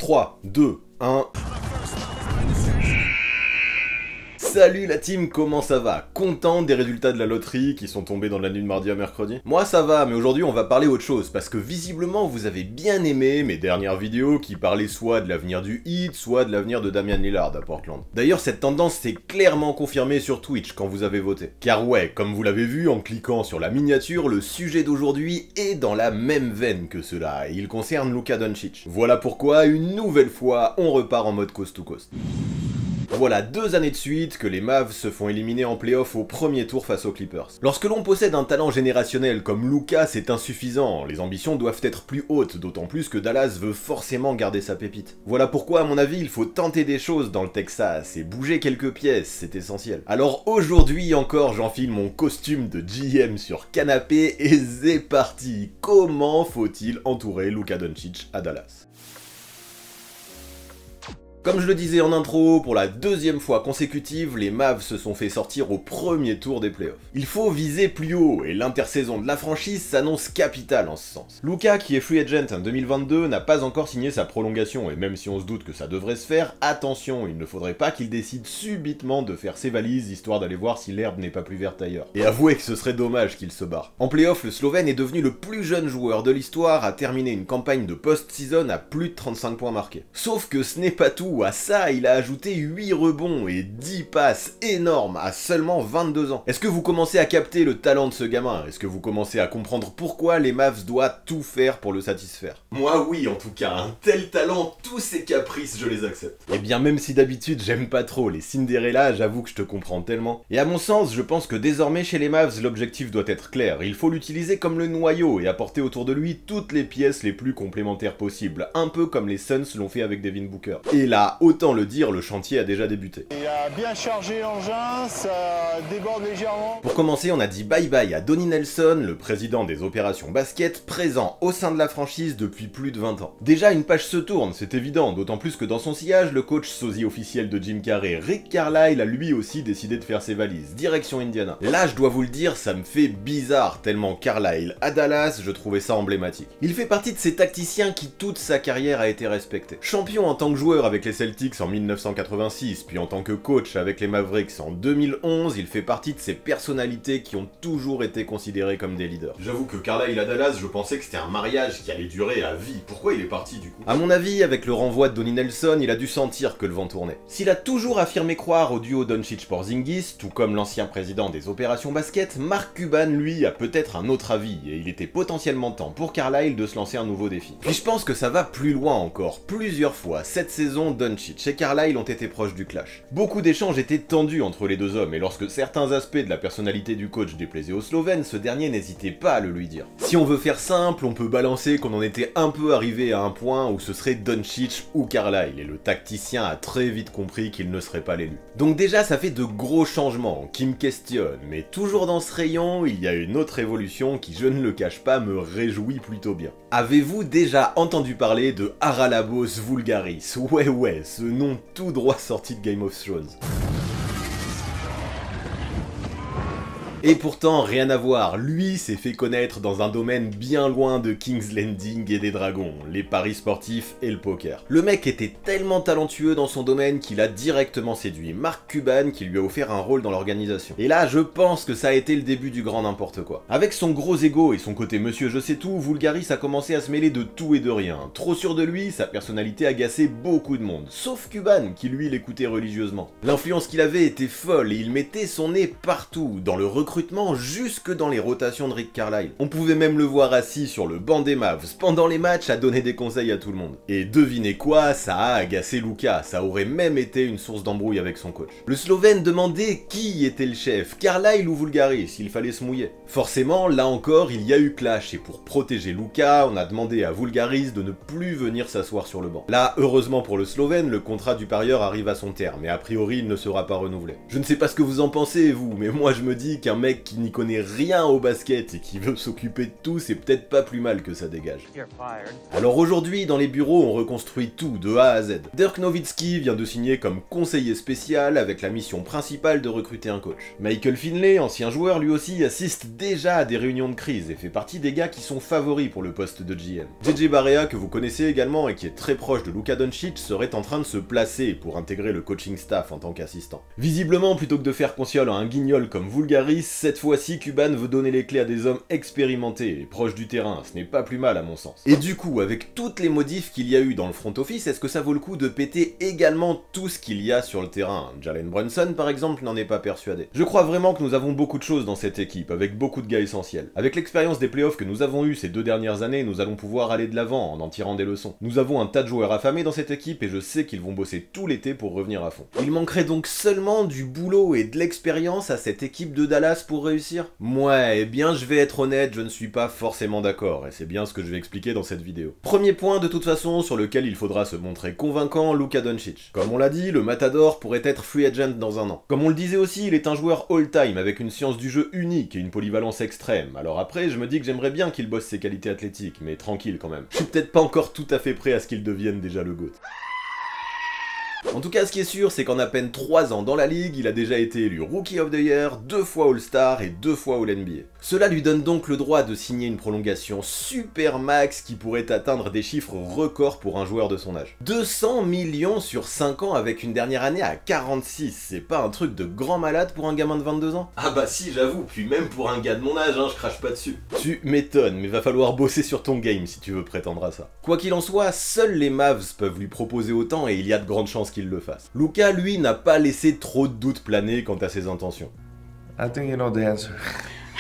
3, 2, 1... Salut la team, comment ça va? Content des résultats de la loterie qui sont tombés dans la nuit de mardi à mercredi? Moi ça va, mais aujourd'hui on va parler autre chose, parce que visiblement vous avez bien aimé mes dernières vidéos qui parlaient soit de l'avenir du Heat, soit de l'avenir de Damian Lillard à Portland. D'ailleurs cette tendance s'est clairement confirmée sur Twitch quand vous avez voté. Car ouais, comme vous l'avez vu en cliquant sur la miniature, le sujet d'aujourd'hui est dans la même veine que cela, et il concerne Luka Doncic. Voilà pourquoi, une nouvelle fois, on repart en mode coast to coast. Voilà 2 années de suite que les Mavs se font éliminer en playoff au premier tour face aux Clippers. Lorsque l'on possède un talent générationnel comme Luka, c'est insuffisant, les ambitions doivent être plus hautes, d'autant plus que Dallas veut forcément garder sa pépite. Voilà pourquoi à mon avis il faut tenter des choses dans le Texas et bouger quelques pièces, c'est essentiel. Alors aujourd'hui encore j'enfile mon costume de GM sur canapé et c'est parti. Comment faut-il entourer Luka Doncic à Dallas? Comme je le disais en intro, pour la 2e fois consécutive, les Mavs se sont fait sortir au premier tour des playoffs. Il faut viser plus haut, et l'intersaison de la franchise s'annonce capitale en ce sens. Luka, qui est free agent en 2022, n'a pas encore signé sa prolongation, et même si on se doute que ça devrait se faire, attention, il ne faudrait pas qu'il décide subitement de faire ses valises, histoire d'aller voir si l'herbe n'est pas plus verte ailleurs. Et avouez que ce serait dommage qu'il se barre. En playoff, le Slovène est devenu le plus jeune joueur de l'histoire à terminer une campagne de post-season à plus de 35 points marqués. Sauf que ce n'est pas tout. À ça, il a ajouté 8 rebonds et 10 passes énormes à seulement 22 ans. Est-ce que vous commencez à capter le talent de ce gamin? Est-ce que vous commencez à comprendre pourquoi les Mavs doivent tout faire pour le satisfaire? Moi oui, en tout cas, un tel talent, tous ses caprices, je les accepte. Et bien même si d'habitude j'aime pas trop les Cinderella, j'avoue que je te comprends tellement. Et à mon sens, je pense que désormais chez les Mavs, l'objectif doit être clair. Il faut l'utiliser comme le noyau et apporter autour de lui toutes les pièces les plus complémentaires possibles, un peu comme les Suns l'ont fait avec Devin Booker. Et là, autant le dire, le chantier a déjà débuté. Il a bien chargé l'engin, ça déborde légèrement. Pour commencer, on a dit bye bye à Donnie Nelson, le président des opérations basket, présent au sein de la franchise depuis plus de 20 ans. Déjà, une page se tourne, c'est évident, d'autant plus que dans son sillage, le coach sosie officiel de Jim Carrey, Rick Carlisle, a lui aussi décidé de faire ses valises, direction Indiana. Là, je dois vous le dire, ça me fait bizarre, tellement Carlisle à Dallas, je trouvais ça emblématique. Il fait partie de ces tacticiens qui toute sa carrière a été respecté. Champion en tant que joueur avec les Celtics en 1986, puis en tant que coach avec les Mavericks en 2011, il fait partie de ces personnalités qui ont toujours été considérées comme des leaders. J'avoue que Carlisle à Dallas, je pensais que c'était un mariage qui allait durer à vie. Pourquoi il est parti du coup? À mon avis, avec le renvoi de Donnie Nelson, il a dû sentir que le vent tournait. S'il a toujours affirmé croire au duo Doncic-Porzingis, tout comme l'ancien président des opérations basket, Mark Cuban, lui, a peut-être un autre avis, et il était potentiellement temps pour Carlisle de se lancer un nouveau défi. Puis je pense que ça va plus loin encore. Plusieurs fois, cette saison, Doncic et Carlisle ont été proches du clash. Beaucoup d'échanges étaient tendus entre les deux hommes, et lorsque certains aspects de la personnalité du coach déplaisaient au Slovène, ce dernier n'hésitait pas à le lui dire. Si on veut faire simple, on peut balancer qu'on en était un peu arrivé à un point où ce serait Doncic ou Carlisle, et le tacticien a très vite compris qu'il ne serait pas l'élu. Donc déjà ça fait de gros changements qui me questionnent, mais toujours dans ce rayon, il y a une autre évolution qui, je ne le cache pas, me réjouit plutôt bien. Avez-vous déjà entendu parler de Haralabos Vulgaris? Ouais, ce nom tout droit sorti de Game of Thrones. Et pourtant, rien à voir, lui s'est fait connaître dans un domaine bien loin de King's Landing et des dragons, les paris sportifs et le poker. Le mec était tellement talentueux dans son domaine qu'il a directement séduit Mark Cuban qui lui a offert un rôle dans l'organisation. Et là, je pense que ça a été le début du grand n'importe quoi. Avec son gros ego et son côté monsieur je sais tout, Vulgaris a commencé à se mêler de tout et de rien. Trop sûr de lui, sa personnalité agaçait beaucoup de monde, sauf Cuban qui lui l'écoutait religieusement. L'influence qu'il avait était folle et il mettait son nez partout, dans le recrutement jusque dans les rotations de Rick Carlisle. On pouvait même le voir assis sur le banc des Mavs pendant les matchs à donner des conseils à tout le monde. Et devinez quoi, ça a agacé Luka, ça aurait même été une source d'embrouille avec son coach. Le Slovène demandait qui était le chef, Carlisle ou Vulgaris, s'il fallait se mouiller. Forcément, là encore, il y a eu clash et pour protéger Luka, on a demandé à Vulgaris de ne plus venir s'asseoir sur le banc. Là, heureusement pour le Slovène, le contrat du parieur arrive à son terme et a priori il ne sera pas renouvelé. Je ne sais pas ce que vous en pensez vous, mais moi je me dis qu'un mec qui n'y connaît rien au basket et qui veut s'occuper de tout, c'est peut-être pas plus mal que ça dégage. Alors aujourd'hui, dans les bureaux, on reconstruit tout de A à Z. Dirk Nowitzki vient de signer comme conseiller spécial avec la mission principale de recruter un coach. Michael Finlay, ancien joueur, lui aussi assiste déjà à des réunions de crise et fait partie des gars qui sont favoris pour le poste de GM. JJ Barea, que vous connaissez également et qui est très proche de Luka Doncic, serait en train de se placer pour intégrer le coaching staff en tant qu'assistant. Visiblement, plutôt que de faire confiance à un guignol comme Vulgaris, cette fois-ci Cuban veut donner les clés à des hommes expérimentés et proches du terrain, ce n'est pas plus mal à mon sens. Et du coup, avec toutes les modifs qu'il y a eu dans le front office, est-ce que ça vaut le coup de péter également tout ce qu'il y a sur le terrain? Jalen Brunson par exemple n'en est pas persuadé. Je crois vraiment que nous avons beaucoup de choses dans cette équipe, avec beaucoup de gars essentiels. Avec l'expérience des playoffs que nous avons eu ces 2 dernières années, nous allons pouvoir aller de l'avant en tirant des leçons. Nous avons un tas de joueurs affamés dans cette équipe et je sais qu'ils vont bosser tout l'été pour revenir à fond. Il manquerait donc seulement du boulot et de l'expérience à cette équipe de Dallas pour réussir? Ouais, eh bien je vais être honnête, je ne suis pas forcément d'accord, et c'est bien ce que je vais expliquer dans cette vidéo. Premier point de toute façon sur lequel il faudra se montrer convaincant, Luka Doncic. Comme on l'a dit, le Matador pourrait être free agent dans un an. Comme on le disait aussi, il est un joueur all-time avec une science du jeu unique et une polyvalence extrême. Alors après, je me dis que j'aimerais bien qu'il bosse ses qualités athlétiques, mais tranquille quand même. Je suis peut-être pas encore tout à fait prêt à ce qu'il devienne déjà le GOAT. En tout cas, ce qui est sûr, c'est qu'en à peine 3 ans dans la ligue, il a déjà été élu Rookie of the Year, 2 fois All-Star et 2 fois All-NBA. Cela lui donne donc le droit de signer une prolongation super max qui pourrait atteindre des chiffres records pour un joueur de son âge. 200 millions sur 5 ans avec une dernière année à 46, c'est pas un truc de grand malade pour un gamin de 22 ans? Ah bah si, j'avoue, puis même pour un gars de mon âge, je crache pas dessus. Tu m'étonnes, mais va falloir bosser sur ton game si tu veux prétendre à ça. Quoi qu'il en soit, seuls les Mavs peuvent lui proposer autant et il y a de grandes chances qu'il le fasse. Luka, lui, n'a pas laissé trop de doutes planer quant à ses intentions. I think you know the answer.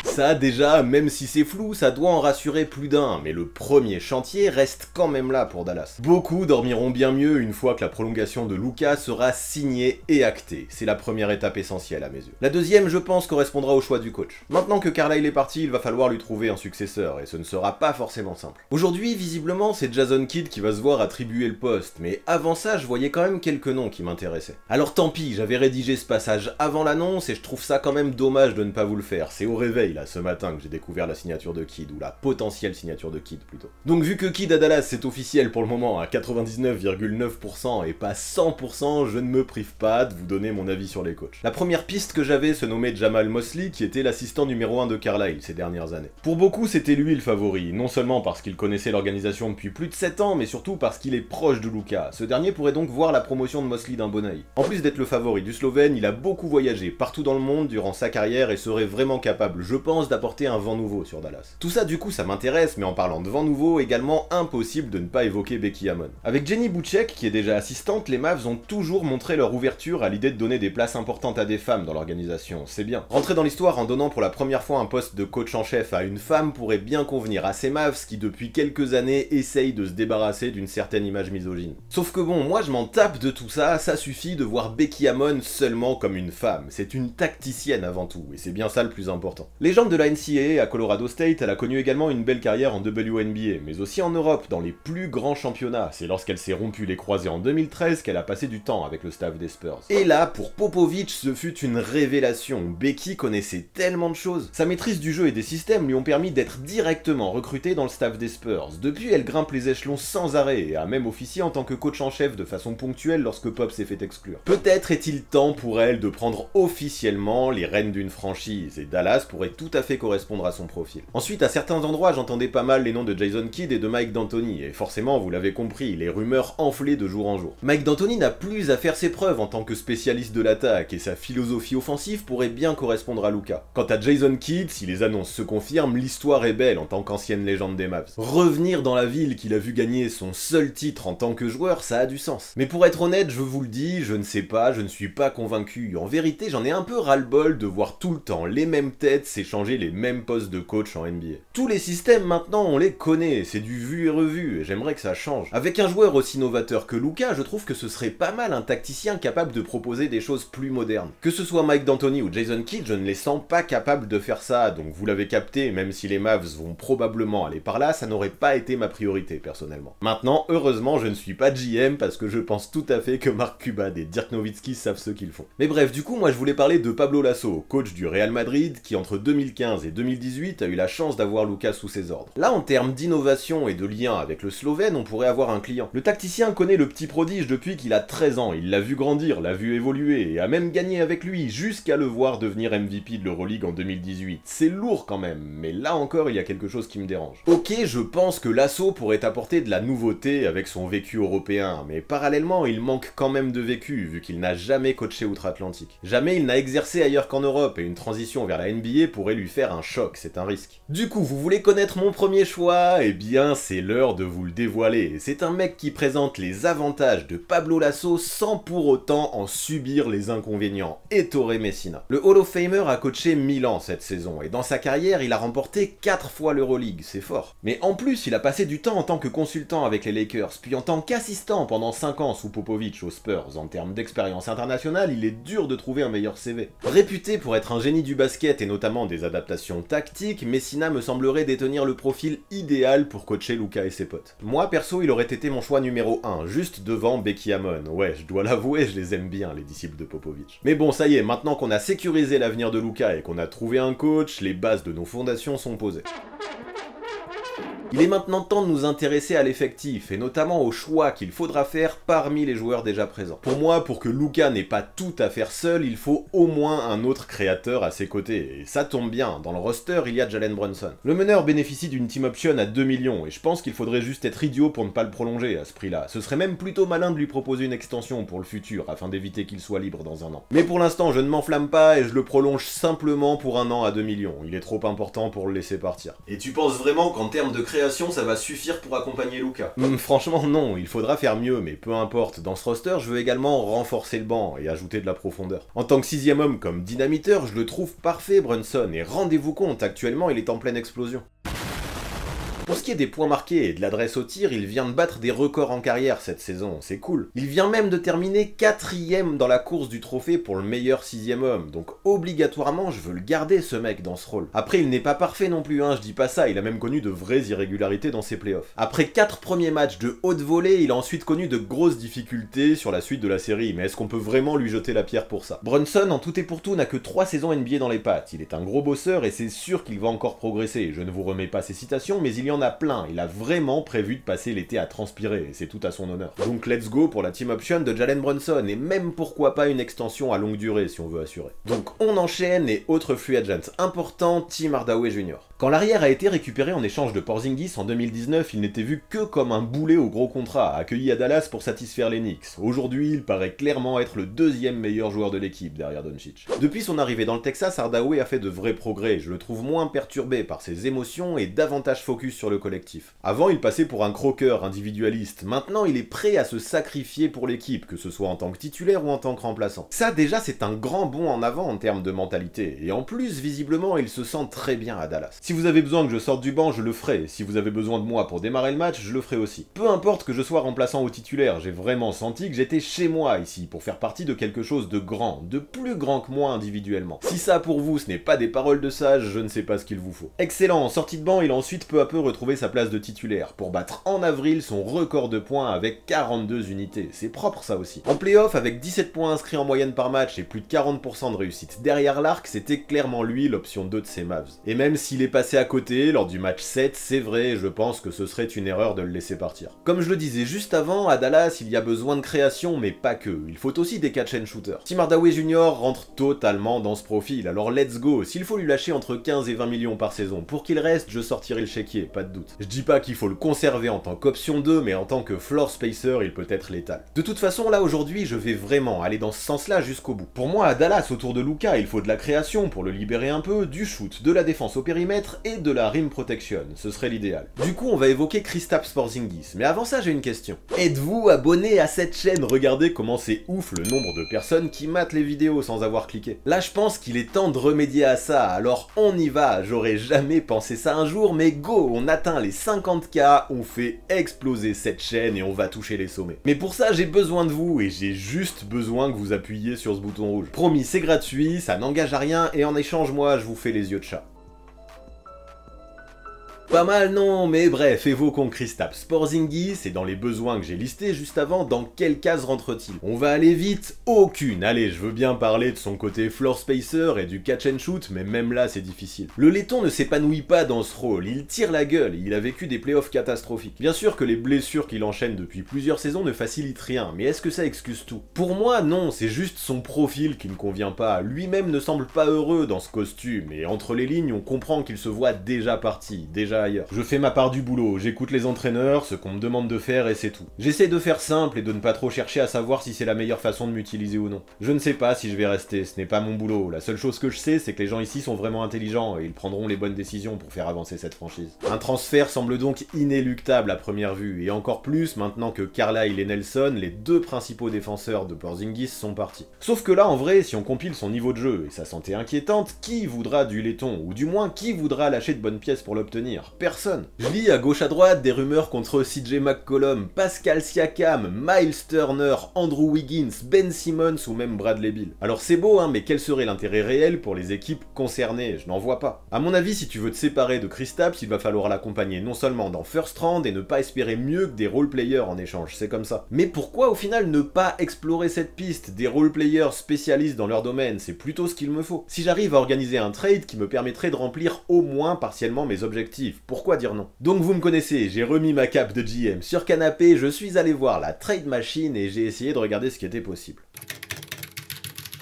Ça déjà, même si c'est flou, ça doit en rassurer plus d'un, mais le premier chantier reste quand même là pour Dallas. Beaucoup dormiront bien mieux une fois que la prolongation de Luka sera signée et actée. C'est la première étape essentielle à mes yeux. La deuxième, je pense, correspondra au choix du coach. Maintenant que Carlisle est parti, il va falloir lui trouver un successeur, et ce ne sera pas forcément simple. Aujourd'hui, visiblement, c'est Jason Kidd qui va se voir attribuer le poste, mais avant ça, je voyais quand même quelques noms qui m'intéressaient. Alors tant pis, j'avais rédigé ce passage avant l'annonce, et je trouve ça quand même dommage de ne pas vous le faire. C'est au réveil, là, ce matin que j'ai découvert la signature de Kidd, ou la potentielle signature de Kidd plutôt. Donc vu que Kidd à Dallas c'est officiel pour le moment à 99,9% et pas 100%, je ne me prive pas de vous donner mon avis sur les coachs. La première piste que j'avais se nommait Jamal Mosley, qui était l'assistant numéro 1 de Carlisle ces dernières années. Pour beaucoup c'était lui le favori, non seulement parce qu'il connaissait l'organisation depuis plus de 7 ans, mais surtout parce qu'il est proche de Luka. Ce dernier pourrait donc voir la promotion de Mosley d'un bon œil. En plus d'être le favori du Slovène, il a beaucoup voyagé partout dans le monde durant sa carrière et serait vraiment capable, je pense, d'apporter un vent nouveau sur Dallas. Tout ça du coup ça m'intéresse, mais en parlant de vent nouveau, également impossible de ne pas évoquer Becky Hammon. Avec Jenny Boucek, qui est déjà assistante, les Mavs ont toujours montré leur ouverture à l'idée de donner des places importantes à des femmes dans l'organisation, c'est bien. Rentrer dans l'histoire en donnant pour la première fois un poste de coach en chef à une femme pourrait bien convenir à ces Mavs qui depuis quelques années essayent de se débarrasser d'une certaine image misogyne. Sauf que bon, moi je m'en tape de tout ça, ça suffit de voir Becky Hammon seulement comme une femme, c'est une tacticienne avant tout, et c'est bien ça le plus important. Légende de la NCAA à Colorado State, elle a connu également une belle carrière en WNBA, mais aussi en Europe, dans les plus grands championnats. C'est lorsqu'elle s'est rompue les croisés en 2013 qu'elle a passé du temps avec le staff des Spurs. Et là, pour Popovich, ce fut une révélation. Becky connaissait tellement de choses. Sa maîtrise du jeu et des systèmes lui ont permis d'être directement recrutée dans le staff des Spurs. Depuis, elle grimpe les échelons sans arrêt, et a même officié en tant que coach en chef de façon ponctuelle lorsque Pop s'est fait exclure. Peut-être est-il temps pour elle de prendre officiellement les rênes d'une franchise, et Dallas pourrait tout à fait correspondre à son profil. Ensuite, à certains endroits, j'entendais pas mal les noms de Jason Kidd et de Mike D'Antoni, et forcément, vous l'avez compris, les rumeurs enflaient de jour en jour. Mike D'Antoni n'a plus à faire ses preuves en tant que spécialiste de l'attaque, et sa philosophie offensive pourrait bien correspondre à Luka. Quant à Jason Kidd, si les annonces se confirment, l'histoire est belle en tant qu'ancienne légende des Mavs. Revenir dans la ville qu'il a vu gagner son seul titre en tant que joueur, ça a du sens. Mais pour être honnête, je vous le dis, je ne sais pas, je ne suis pas convaincu. En vérité, j'en ai un peu ras-le-bol de voir tout le temps les mêmes têtes s'échanger échanger les mêmes postes de coach en NBA. Tous les systèmes maintenant on les connaît, c'est du vu et revu, et j'aimerais que ça change. Avec un joueur aussi novateur que Luka, je trouve que ce serait pas mal un tacticien capable de proposer des choses plus modernes. Que ce soit Mike D'Antoni ou Jason Kidd, je ne les sens pas capables de faire ça, donc vous l'avez capté, même si les Mavs vont probablement aller par là, ça n'aurait pas été ma priorité personnellement. Maintenant, heureusement, je ne suis pas GM parce que je pense tout à fait que Mark Cuban et Dirk Nowitzki savent ce qu'ils font. Mais bref, du coup, moi je voulais parler de Pablo Lasso, coach du Real Madrid, qui entre 2015 et 2018 a eu la chance d'avoir Luka sous ses ordres. Là, en termes d'innovation et de lien avec le Slovène, on pourrait avoir un client. Le tacticien connaît le petit prodige depuis qu'il a 13 ans, il l'a vu grandir, l'a vu évoluer, et a même gagné avec lui, jusqu'à le voir devenir MVP de l'Euroleague en 2018. C'est lourd quand même, mais là encore, il y a quelque chose qui me dérange. Ok, je pense que Lasso pourrait apporter de la nouveauté avec son vécu européen, mais parallèlement, il manque quand même de vécu, vu qu'il n'a jamais coaché outre-Atlantique. Jamais il n'a exercé ailleurs qu'en Europe, et une transition vers la NBA pourrait lui faire un choc, c'est un risque. Du coup, vous voulez connaître mon premier choix? Eh bien, c'est l'heure de vous le dévoiler. C'est un mec qui présente les avantages de Pablo Lasso sans pour autant en subir les inconvénients. Ettore Messina. Le Hall of Famer a coaché Milan cette saison, et dans sa carrière, il a remporté 4 fois l'Euroleague, c'est fort. Mais en plus, il a passé du temps en tant que consultant avec les Lakers, puis en tant qu'assistant pendant 5 ans sous Popovich aux Spurs. En termes d'expérience internationale, il est dur de trouver un meilleur CV. Réputé pour être un génie du basket et notamment des adaptations tactiques, Messina me semblerait détenir le profil idéal pour coacher Luka et ses potes. Moi, perso, il aurait été mon choix numéro 1, juste devant Becky Hammon. Ouais, je dois l'avouer, je les aime bien, les disciples de Popovich. Mais bon, ça y est, maintenant qu'on a sécurisé l'avenir de Luka et qu'on a trouvé un coach, les bases de nos fondations sont posées. Il est maintenant temps de nous intéresser à l'effectif, et notamment aux choix qu'il faudra faire parmi les joueurs déjà présents. Pour moi, pour que Luka n'ait pas tout à faire seul, il faut au moins un autre créateur à ses côtés, et ça tombe bien, dans le roster il y a Jalen Brunson. Le meneur bénéficie d'une team option à 2 millions, et je pense qu'il faudrait juste être idiot pour ne pas le prolonger à ce prix-là. Ce serait même plutôt malin de lui proposer une extension pour le futur, afin d'éviter qu'il soit libre dans un an. Mais pour l'instant, je ne m'enflamme pas, et je le prolonge simplement pour un an à 2 millions. Il est trop important pour le laisser partir. Et tu penses vraiment qu'en termes de création, ça va suffire pour accompagner Luka? Franchement non, il faudra faire mieux, mais peu importe. Dans ce roster, je veux également renforcer le banc et ajouter de la profondeur. En tant que 6ème homme comme dynamiteur, je le trouve parfait Brunson, et rendez-vous compte, actuellement il est en pleine explosion. Pour ce qui est des points marqués et de l'adresse au tir, il vient de battre des records en carrière cette saison, c'est cool. Il vient même de terminer 4ème dans la course du trophée pour le meilleur 6ème homme, donc obligatoirement je veux le garder ce mec dans ce rôle. Après il n'est pas parfait non plus, je dis pas ça, il a même connu de vraies irrégularités dans ses playoffs. Après 4 premiers matchs de haute volée, il a ensuite connu de grosses difficultés sur la suite de la série, mais est-ce qu'on peut vraiment lui jeter la pierre pour ça? Brunson, en tout et pour tout, n'a que 3 saisons NBA dans les pattes, il est un gros bosseur et c'est sûr qu'il va encore progresser. Je ne vous remets pas ses citations, mais il y en a plein, il a vraiment prévu de passer l'été à transpirer, et c'est tout à son honneur. Donc let's go pour la team option de Jalen Brunson, et même pourquoi pas une extension à longue durée si on veut assurer. Donc on enchaîne, et autre free agent important, Tim Hardaway Jr. Quand l'arrière a été récupéré en échange de Porzingis en 2019, il n'était vu que comme un boulet au gros contrat, accueilli à Dallas pour satisfaire les Knicks. Aujourd'hui, il paraît clairement être le 2e meilleur joueur de l'équipe derrière Doncic. Depuis son arrivée dans le Texas, Hardaway a fait de vrais progrès, je le trouve moins perturbé par ses émotions et davantage focus sur le collectif. Avant, il passait pour un croqueur individualiste, maintenant il est prêt à se sacrifier pour l'équipe, que ce soit en tant que titulaire ou en tant que remplaçant. Ça déjà c'est un grand bond en avant en termes de mentalité, et en plus, visiblement, il se sent très bien à Dallas. Si vous avez besoin que je sorte du banc, je le ferai. Si vous avez besoin de moi pour démarrer le match, je le ferai aussi. Peu importe que je sois remplaçant ou titulaire, j'ai vraiment senti que j'étais chez moi ici, pour faire partie de quelque chose de grand, de plus grand que moi individuellement. Si ça pour vous ce n'est pas des paroles de sage, je ne sais pas ce qu'il vous faut. Excellent, en sortie de banc, il a ensuite peu à peu retrouvé sa place de titulaire, pour battre en avril son record de points avec 42 unités. C'est propre ça aussi. En playoff, avec 17 points inscrits en moyenne par match et plus de 40% de réussite derrière l'arc, c'était clairement lui l'option 2 de ses Mavs. Et même s'il est passé à côté lors du match 7, c'est vrai, je pense que ce serait une erreur de le laisser partir. Comme je le disais juste avant, à Dallas, il y a besoin de création, mais pas que. Il faut aussi des catch and shooters. Tim Hardaway Jr. rentre totalement dans ce profil, alors let's go. S'il faut lui lâcher entre 15 et 20 millions par saison, pour qu'il reste, je sortirai le chéquier, pas pas de doute. Je dis pas qu'il faut le conserver en tant qu'option 2, mais en tant que floor spacer, il peut être létal. De toute façon, là aujourd'hui, je vais vraiment aller dans ce sens-là jusqu'au bout. Pour moi, à Dallas, autour de Luka, il faut de la création pour le libérer un peu, du shoot, de la défense au périmètre et de la rim protection. Ce serait l'idéal. Du coup, on va évoquer Kristaps Porzingis. Mais avant ça, j'ai une question. Êtes-vous abonné à cette chaîne? Regardez comment c'est ouf le nombre de personnes qui matent les vidéos sans avoir cliqué. Là, je pense qu'il est temps de remédier à ça, alors on y va. J'aurais jamais pensé ça un jour, mais go, on atteint les 50K, on fait exploser cette chaîne et on va toucher les sommets. Mais pour ça, j'ai besoin de vous et j'ai juste besoin que vous appuyiez sur ce bouton rouge. Promis, c'est gratuit, ça n'engage à rien et en échange, moi, je vous fais les yeux de chat. Pas mal non, mais bref, évoquons Kristaps Porzingis, et dans les besoins que j'ai listés juste avant, dans quelle case rentre-t-il? On va aller vite, aucune. Allez, je veux bien parler de son côté floor spacer et du catch and shoot, mais même là c'est difficile. Le laiton ne s'épanouit pas dans ce rôle, il tire la gueule, il a vécu des playoffs catastrophiques. Bien sûr que les blessures qu'il enchaîne depuis plusieurs saisons ne facilitent rien, mais est-ce que ça excuse tout? Pour moi, non, c'est juste son profil qui ne convient pas. Lui-même ne semble pas heureux dans ce costume, et entre les lignes, on comprend qu'il se voit déjà parti, déjà ailleurs. Je fais ma part du boulot, j'écoute les entraîneurs, ce qu'on me demande de faire et c'est tout. J'essaie de faire simple et de ne pas trop chercher à savoir si c'est la meilleure façon de m'utiliser ou non. Je ne sais pas si je vais rester, ce n'est pas mon boulot. La seule chose que je sais, c'est que les gens ici sont vraiment intelligents et ils prendront les bonnes décisions pour faire avancer cette franchise. Un transfert semble donc inéluctable à première vue, et encore plus maintenant que Carlisle et Nelson, les deux principaux défenseurs de Porzingis, sont partis. Sauf que là, en vrai, si on compile son niveau de jeu et sa santé inquiétante, qui voudra du laiton? Ou du moins, qui voudra lâcher de bonnes pièces pour l'obtenir? Personne. Je lis à gauche à droite des rumeurs contre CJ McCollum, Pascal Siakam, Miles Turner, Andrew Wiggins, Ben Simmons ou même Bradley Beal. Alors c'est beau, hein, mais quel serait l'intérêt réel pour les équipes concernées? Je n'en vois pas. À mon avis, si tu veux te séparer de Kristaps, il va falloir l'accompagner non seulement dans First Round et ne pas espérer mieux que des role-players en échange, c'est comme ça. Mais pourquoi au final ne pas explorer cette piste? Des role-players spécialistes dans leur domaine, c'est plutôt ce qu'il me faut. Si j'arrive à organiser un trade qui me permettrait de remplir au moins partiellement mes objectifs, pourquoi dire non? Donc vous me connaissez, j'ai remis ma cape de GM sur canapé, je suis allé voir la trade machine et j'ai essayé de regarder ce qui était possible.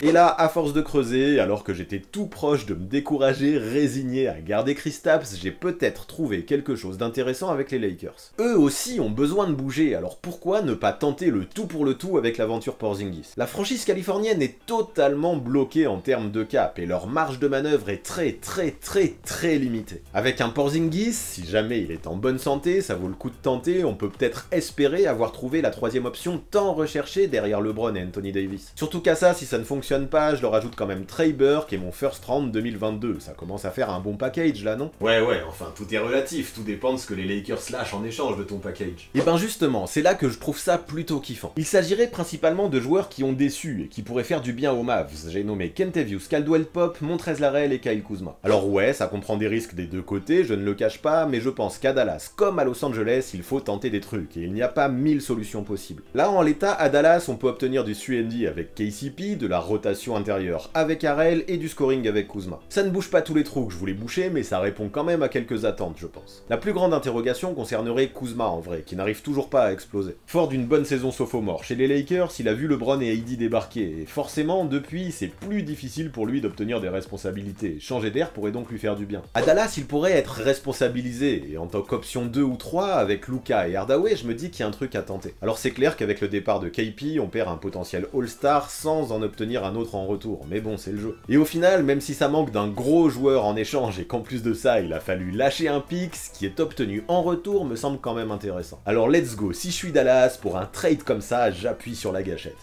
Et là, à force de creuser, alors que j'étais tout proche de me décourager, résigné à garder Kristaps, j'ai peut-être trouvé quelque chose d'intéressant avec les Lakers. Eux aussi ont besoin de bouger, alors pourquoi ne pas tenter le tout pour le tout avec l'aventure Porzingis? La franchise californienne est totalement bloquée en termes de cap, et leur marge de manœuvre est très limitée. Avec un Porzingis, si jamais il est en bonne santé, ça vaut le coup de tenter, on peut peut-être espérer avoir trouvé la troisième option tant recherchée derrière LeBron et Anthony Davis. Surtout qu'à ça, si ça ne fonctionne pas, je leur ajoute quand même Trey Burke et mon first round 2022. Ça commence à faire un bon package là, non? Ouais, enfin, tout est relatif, tout dépend de ce que les Lakers lâchent en échange de ton package. Et ben justement, c'est là que je trouve ça plutôt kiffant. Il s'agirait principalement de joueurs qui ont déçu et qui pourraient faire du bien aux Mavs. J'ai nommé Kentavious Caldwell-Pope, Montrezl Harrell et Kyle Kuzma. Alors ouais, ça comprend des risques des deux côtés, je ne le cache pas, mais je pense qu'à Dallas, comme à Los Angeles, il faut tenter des trucs, et il n'y a pas 1000 solutions possibles. Là, en l'état, à Dallas, on peut obtenir du 3&D avec KCP, de la rotation intérieure avec Harrell et du scoring avec Kuzma. Ça ne bouge pas tous les trous que je voulais boucher, mais ça répond quand même à quelques attentes, je pense. La plus grande interrogation concernerait Kuzma en vrai, qui n'arrive toujours pas à exploser. Fort d'une bonne saison sophomore chez les Lakers, il a vu LeBron et AD débarquer, et forcément, depuis, c'est plus difficile pour lui d'obtenir des responsabilités. Changer d'air pourrait donc lui faire du bien. À Dallas, il pourrait être responsabilisé, et en tant qu'option 2 ou 3, avec Luka et Hardaway, je me dis qu'il y a un truc à tenter. Alors c'est clair qu'avec le départ de KP, on perd un potentiel All-Star sans en obtenir un autre en retour, mais bon, c'est le jeu. Et au final, même si ça manque d'un gros joueur en échange et qu'en plus de ça, il a fallu lâcher un pick, ce qui est obtenu en retour me semble quand même intéressant. Alors let's go, si je suis Dallas, pour un trade comme ça, j'appuie sur la gâchette.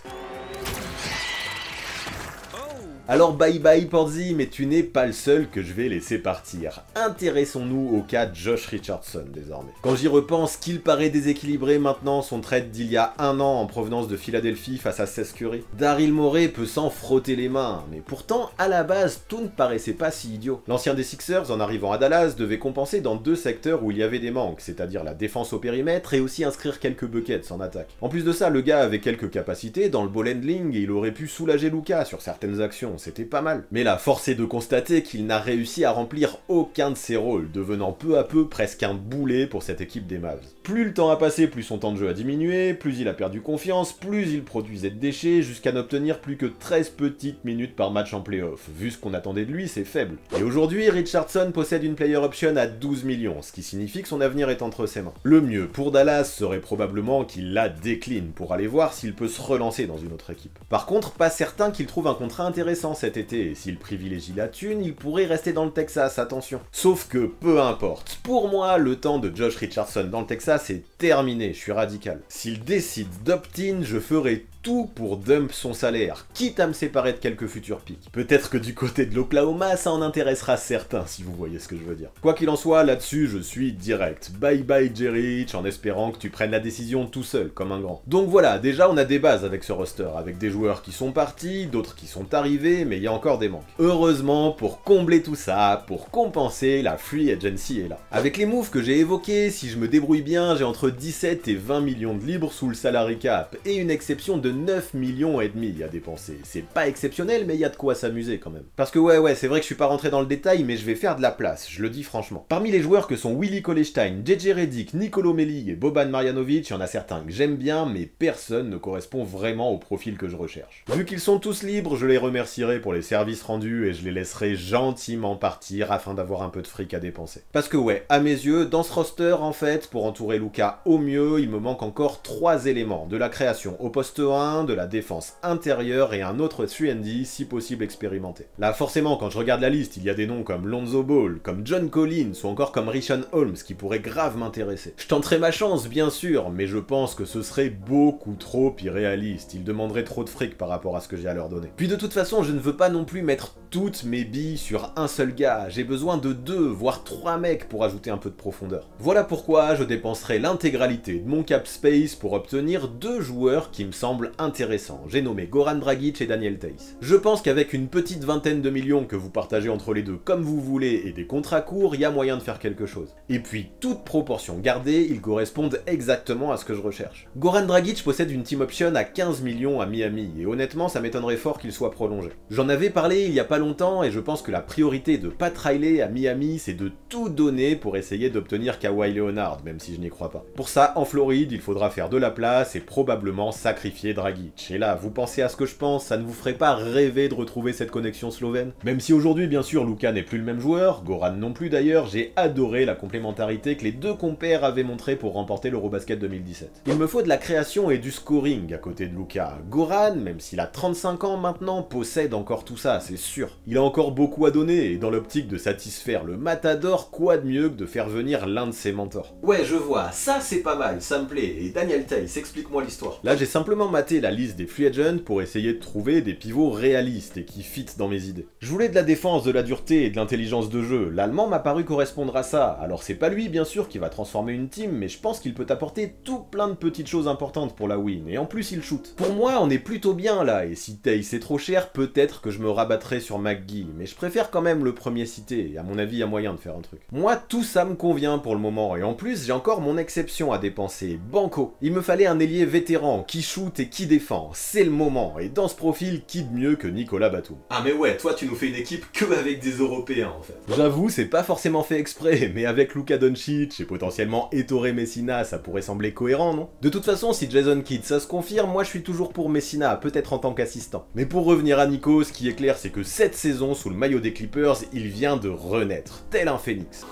Alors bye bye Porzi, mais tu n'es pas le seul que je vais laisser partir. Intéressons-nous au cas de Josh Richardson désormais. Quand j'y repense, qu'il paraît déséquilibré maintenant son trade d'il y a un an en provenance de Philadelphie face à Seth Curry. Daryl Morey peut s'en frotter les mains, mais pourtant à la base tout ne paraissait pas si idiot. L'ancien des Sixers en arrivant à Dallas devait compenser dans deux secteurs où il y avait des manques, c'est-à-dire la défense au périmètre et aussi inscrire quelques buckets en attaque. En plus de ça, le gars avait quelques capacités dans le ball handling et il aurait pu soulager Luka sur certaines actions, c'était pas mal. Mais là, force est de constater qu'il n'a réussi à remplir aucun de ses rôles, devenant peu à peu presque un boulet pour cette équipe des Mavs. Plus le temps a passé, plus son temps de jeu a diminué, plus il a perdu confiance, plus il produisait de déchets, jusqu'à n'obtenir plus que 13 petites minutes par match en playoff. Vu ce qu'on attendait de lui, c'est faible. Et aujourd'hui, Richardson possède une player option à 12 millions, ce qui signifie que son avenir est entre ses mains. Le mieux pour Dallas serait probablement qu'il la décline pour aller voir s'il peut se relancer dans une autre équipe. Par contre, pas certain qu'il trouve un contrat intéressant cet été, et s'il privilégie la thune, il pourrait rester dans le Texas, attention. Sauf que, peu importe, pour moi, le temps de Josh Richardson dans le Texas est terminé, je suis radical. S'il décide d'opt-in, je ferai tout pour dump son salaire, quitte à me séparer de quelques futurs pics. Peut-être que du côté de l'Oklahoma, ça en intéressera certains, si vous voyez ce que je veux dire. Quoi qu'il en soit, là-dessus, je suis direct. Bye bye Jerry Rich, en espérant que tu prennes la décision tout seul, comme un grand. Donc voilà, déjà on a des bases avec ce roster, avec des joueurs qui sont partis, d'autres qui sont arrivés, mais il y a encore des manques. Heureusement, pour combler tout ça, pour compenser, la free agency est là. Avec les moves que j'ai évoqués, si je me débrouille bien, j'ai entre 17 et 20 millions de libres sous le salary cap, et une exception de 9 millions et demi à dépenser. C'est pas exceptionnel, mais il y a de quoi s'amuser quand même. Parce que ouais, c'est vrai que je suis pas rentré dans le détail, mais je vais faire de la place, je le dis franchement. Parmi les joueurs que sont Willie Cauley-Stein, JJ Redick, Nicolo Melli et Boban Marjanovic, il y en a certains que j'aime bien, mais personne ne correspond vraiment au profil que je recherche. Vu qu'ils sont tous libres, je les remercierai pour les services rendus et je les laisserai gentiment partir afin d'avoir un peu de fric à dépenser. Parce que ouais, à mes yeux, dans ce roster, en fait, pour entourer Luka au mieux, il me manque encore 3 éléments. De la création au poste 1, de la défense intérieure et un autre 3&D si possible expérimenté. Là forcément quand je regarde la liste, il y a des noms comme Lonzo Ball, comme John Collins ou encore comme Richaun Holmes qui pourraient grave m'intéresser. Je tenterai ma chance bien sûr, mais je pense que ce serait beaucoup trop irréaliste, ils demanderaient trop de fric par rapport à ce que j'ai à leur donner. Puis de toute façon je ne veux pas non plus mettre toutes mes billes sur un seul gars, j'ai besoin de 2 voire 3 mecs pour ajouter un peu de profondeur. Voilà pourquoi je dépenserai l'intégralité de mon cap space pour obtenir 2 joueurs qui me semblent intéressants. J'ai nommé Goran Dragic et Daniel Theis. Je pense qu'avec une petite vingtaine de millions que vous partagez entre les deux comme vous voulez et des contrats courts, il y a moyen de faire quelque chose. Et puis, toute proportion gardée, ils correspondent exactement à ce que je recherche. Goran Dragic possède une team option à 15 millions à Miami, et honnêtement ça m'étonnerait fort qu'il soit prolongé. J'en avais parlé il y a pas longtemps, et je pense que la priorité de Pat Riley à Miami, c'est de tout donner pour essayer d'obtenir Kawhi Leonard, même si je n'y crois pas. Pour ça, en Floride, il faudra faire de la place et probablement sacrifier Dragic. Et là, vous pensez à ce que je pense, ça ne vous ferait pas rêver de retrouver cette connexion slovène? Même si aujourd'hui, bien sûr, Luka n'est plus le même joueur, Goran non plus d'ailleurs, j'ai adoré la complémentarité que les deux compères avaient montré pour remporter l'Eurobasket 2017. Il me faut de la création et du scoring à côté de Luka. Goran, même s'il a 35 ans maintenant, possède encore tout ça, c'est sûr. Il a encore beaucoup à donner, et dans l'optique de satisfaire le Matador, quoi de mieux que de faire venir l'un de ses mentors? Ouais, je vois, ça c'est pas mal, ça me plaît, et Daniel Theis, explique-moi l'histoire. Là, j'ai simplement maté la liste des free agents pour essayer de trouver des pivots réalistes et qui fit dans mes idées. Je voulais de la défense, de la dureté et de l'intelligence de jeu. L'allemand m'a paru correspondre à ça. Alors c'est pas lui bien sûr qui va transformer une team, mais je pense qu'il peut apporter tout plein de petites choses importantes pour la win, et en plus il shoot. Pour moi on est plutôt bien là, et si Theis est trop cher, peut-être que je me rabattrai sur McGee, mais je préfère quand même le premier cité, et à mon avis il y a moyen de faire un truc. Moi tout ça me convient pour le moment, et en plus j'ai encore mon exception à dépenser, Banco. Il me fallait un ailier vétéran, qui shoot et qui défend, c'est le moment, et dans ce profil, qui de mieux que Nicolas Batum? Ah mais ouais, toi tu nous fais une équipe que avec des Européens en fait. J'avoue, c'est pas forcément fait exprès, mais avec Luka Doncic et potentiellement Ettore Messina, ça pourrait sembler cohérent, non? De toute façon, si Jason Kidd ça se confirme, moi je suis toujours pour Messina, peut-être en tant qu'assistant. Mais pour revenir à Nico, ce qui est clair, c'est que cette saison, sous le maillot des Clippers, il vient de renaître, tel un phénix.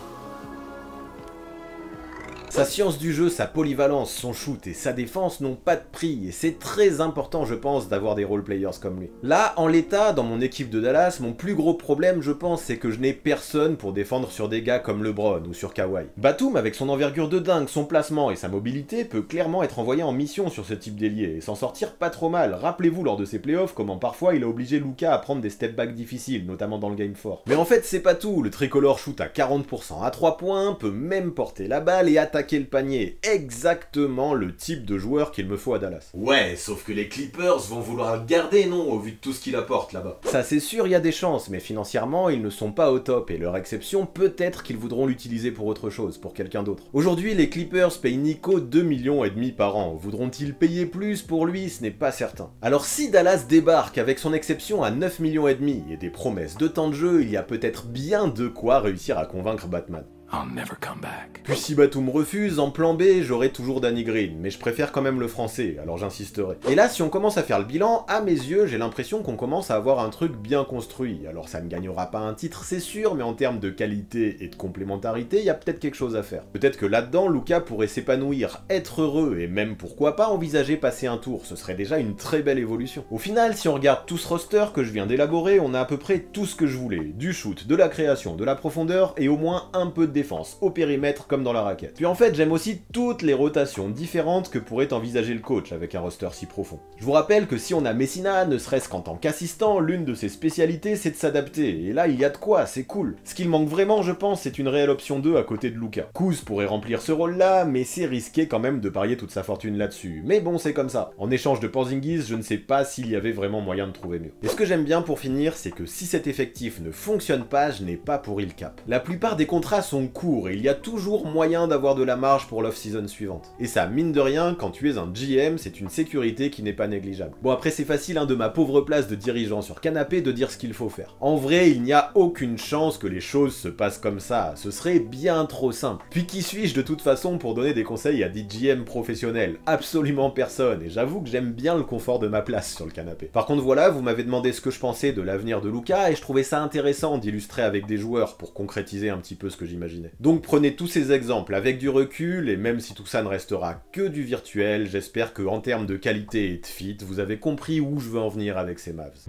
Sa science du jeu, sa polyvalence, son shoot et sa défense n'ont pas de prix, et c'est très important je pense d'avoir des role players comme lui. Là, en l'état, dans mon équipe de Dallas, mon plus gros problème je pense c'est que je n'ai personne pour défendre sur des gars comme LeBron ou sur Kawhi. Batum, avec son envergure de dingue, son placement et sa mobilité, peut clairement être envoyé en mission sur ce type d'ailier, et s'en sortir pas trop mal. Rappelez-vous lors de ses playoffs comment parfois il a obligé Luka à prendre des step backs difficiles, notamment dans le game 4. Mais en fait c'est pas tout, le tricolore shoot à 40% à 3 points, peut même porter la balle et attaquer claquer le panier, exactement le type de joueur qu'il me faut à Dallas. Ouais, sauf que les Clippers vont vouloir le garder, non, au vu de tout ce qu'il apporte là-bas. Ça c'est sûr, il y a des chances, mais financièrement, ils ne sont pas au top, et leur exception, peut-être qu'ils voudront l'utiliser pour autre chose, pour quelqu'un d'autre. Aujourd'hui, les Clippers payent Nico 2,5 millions par an. Voudront-ils payer plus pour lui? Ce n'est pas certain. Alors si Dallas débarque avec son exception à 9,5 millions et des promesses de temps de jeu, il y a peut-être bien de quoi réussir à convaincre Batman. I'll never come back. Puis si Batum refuse, en plan B, j'aurai toujours Danny Green, mais je préfère quand même le français, alors j'insisterai. Et là, si on commence à faire le bilan, à mes yeux, j'ai l'impression qu'on commence à avoir un truc bien construit. Alors ça ne gagnera pas un titre, c'est sûr, mais en termes de qualité et de complémentarité, il y a peut-être quelque chose à faire. Peut-être que là-dedans, Luka pourrait s'épanouir, être heureux, et même pourquoi pas envisager passer un tour, ce serait déjà une très belle évolution. Au final, si on regarde tout ce roster que je viens d'élaborer, on a à peu près tout ce que je voulais. Du shoot, de la création, de la profondeur, et au moins un peu de défense, au périmètre comme dans la raquette. Puis en fait, j'aime aussi toutes les rotations différentes que pourrait envisager le coach avec un roster si profond. Je vous rappelle que si on a Messina, ne serait-ce qu'en tant qu'assistant, l'une de ses spécialités c'est de s'adapter, et là il y a de quoi, c'est cool. Ce qu'il manque vraiment, je pense, c'est une réelle option 2 à côté de Luka. Kuz pourrait remplir ce rôle-là, mais c'est risqué quand même de parier toute sa fortune là-dessus. Mais bon, c'est comme ça. En échange de Porzingis, je ne sais pas s'il y avait vraiment moyen de trouver mieux. Et ce que j'aime bien pour finir, c'est que si cet effectif ne fonctionne pas, je n'ai pas pourri le cap. La plupart des contrats sont courts, et il y a toujours moyen d'avoir de la marge pour l'off-season suivante. Et ça, mine de rien, quand tu es un GM, c'est une sécurité qui n'est pas négligeable. Bon après c'est facile de ma pauvre place de dirigeant sur canapé de dire ce qu'il faut faire. En vrai, il n'y a aucune chance que les choses se passent comme ça, ce serait bien trop simple. Puis qui suis-je de toute façon pour donner des conseils à des GM professionnels? Absolument personne, et j'avoue que j'aime bien le confort de ma place sur le canapé. Par contre voilà, vous m'avez demandé ce que je pensais de l'avenir de Luka, et je trouvais ça intéressant d'illustrer avec des joueurs pour concrétiser un petit peu ce que j'imaginais. Donc prenez tous ces exemples avec du recul, et même si tout ça ne restera que du virtuel, j'espère que en termes de qualité et de fit, vous avez compris où je veux en venir avec ces Mavs.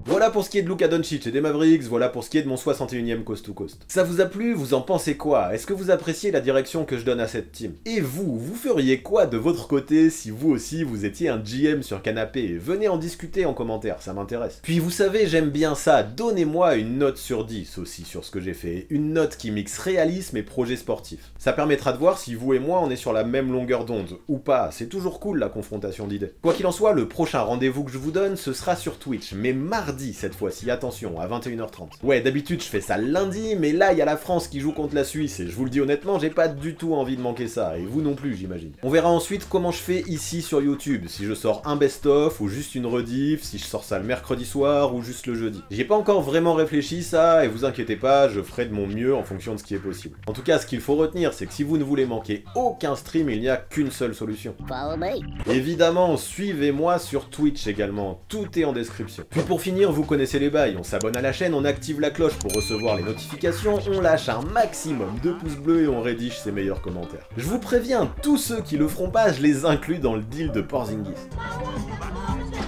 Voilà pour ce qui est de Luka Doncic et des Mavericks, voilà pour ce qui est de mon 61e Coast to Coast. Ça vous a plu? Vous en pensez quoi? Est-ce que vous appréciez la direction que je donne à cette team? Et vous feriez quoi de votre côté si vous aussi vous étiez un GM sur canapé? Venez en discuter en commentaire, ça m'intéresse. Puis vous savez, j'aime bien ça, donnez-moi une note sur 10 aussi sur ce que j'ai fait, une note qui mixe réalisme et projet sportif. Ça permettra de voir si vous et moi on est sur la même longueur d'onde, ou pas, c'est toujours cool la confrontation d'idées. Quoi qu'il en soit, le prochain rendez-vous que je vous donne, ce sera sur Twitch, mais mardi cette fois-ci, attention, à 21h30. Ouais, d'habitude je fais ça lundi, mais là il y a la France qui joue contre la Suisse, et je vous le dis honnêtement, j'ai pas du tout envie de manquer ça, et vous non plus j'imagine. On verra ensuite comment je fais ici sur YouTube, si je sors un best-of, ou juste une rediff, si je sors ça le mercredi soir, ou juste le jeudi. J'y ai pas encore vraiment réfléchi ça, et vous inquiétez pas, je ferai de mon mieux en fonction de ce qui est possible. En tout cas, ce qu'il faut retenir, c'est que si vous ne voulez manquer aucun stream, il n'y a qu'une seule solution. Follow me. Évidemment, suivez-moi sur Twitch également, tout est en description. Puis pour finir, vous connaissez les bails, on s'abonne à la chaîne, on active la cloche pour recevoir les notifications, on lâche un maximum de pouces bleus et on rédige ses meilleurs commentaires. Je vous préviens, tous ceux qui le feront pas, je les inclus dans le deal de Porzingis.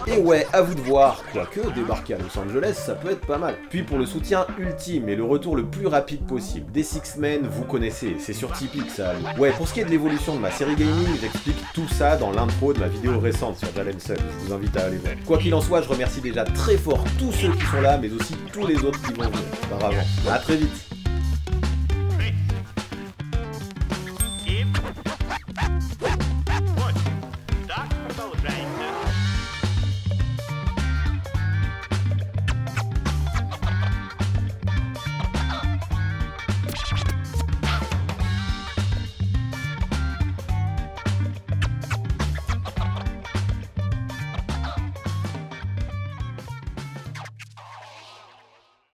Et ouais, à vous de voir, quoique débarquer à Los Angeles, ça peut être pas mal. Puis pour le soutien ultime et le retour le plus rapide possible, des Six Men, vous connaissez, c'est sur Tipeee que ça arrive. Ouais, pour ce qui est de l'évolution de ma série gaming, j'explique tout ça dans l'intro de ma vidéo récente sur Jalen Suggs, je vous invite à aller voir. Quoi qu'il en soit, je remercie déjà très fort tous ceux qui sont là, mais aussi tous les autres qui vont venir, par avant. À très vite.